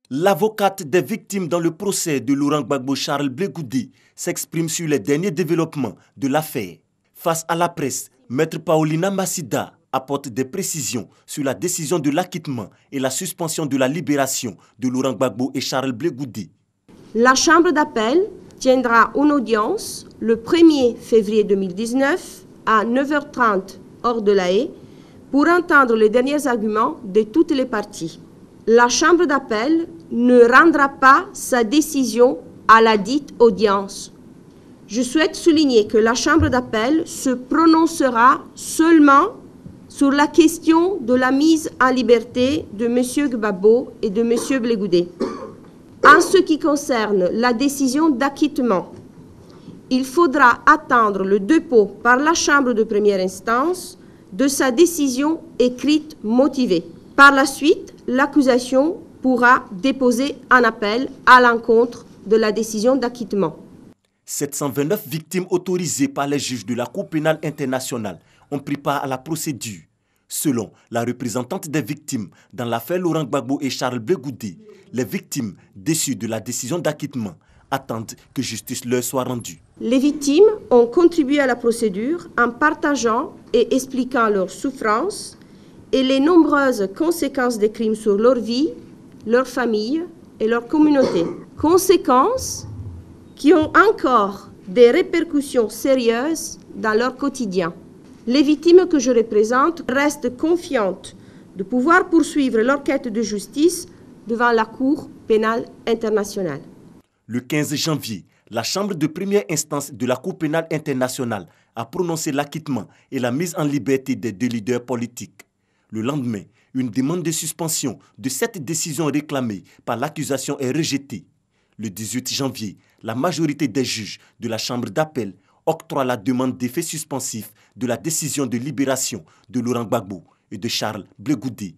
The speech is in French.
L'avocate des victimes dans le procès de Laurent Gbagbo Charles Blé Goudé s'exprime sur les derniers développements de l'affaire. Face à la presse, Maître Paulina Massida apporte des précisions sur la décision de l'acquittement et la suspension de la libération de Laurent Gbagbo et Charles Blé Goudé. La Chambre d'appel tiendra une audience le 1er février 2019 à 9h30 hors de La Haye pour entendre les derniers arguments de toutes les parties. La Chambre d'appel ne rendra pas sa décision à la dite audience. Je souhaite souligner que la Chambre d'appel se prononcera seulement sur la question de la mise en liberté de M. Gbagbo et de M. Blé Goudé. En ce qui concerne la décision d'acquittement, il faudra attendre le dépôt par la Chambre de première instance de sa décision écrite motivée. Par la suite, l'accusation pourra déposer un appel à l'encontre de la décision d'acquittement. 729 victimes autorisées par les juges de la Cour pénale internationale ont pris part à la procédure. Selon la représentante des victimes dans l'affaire Laurent Gbagbo et Charles Blé Goudé, les victimes déçues de la décision d'acquittement attendent que justice leur soit rendue. Les victimes ont contribué à la procédure en partageant et expliquant leurs souffrances et les nombreuses conséquences des crimes sur leur vie, leur famille et leur communauté. Conséquences qui ont encore des répercussions sérieuses dans leur quotidien. Les victimes que je représente restent confiantes de pouvoir poursuivre leur quête de justice devant la Cour pénale internationale. Le 15 janvier, la Chambre de première instance de la Cour pénale internationale a prononcé l'acquittement et la mise en liberté des deux leaders politiques. Le lendemain, une demande de suspension de cette décision réclamée par l'accusation est rejetée. Le 18 janvier, la majorité des juges de la Chambre d'appel octroie la demande d'effet suspensif de la décision de libération de Laurent Gbagbo et de Charles Blé Goudé.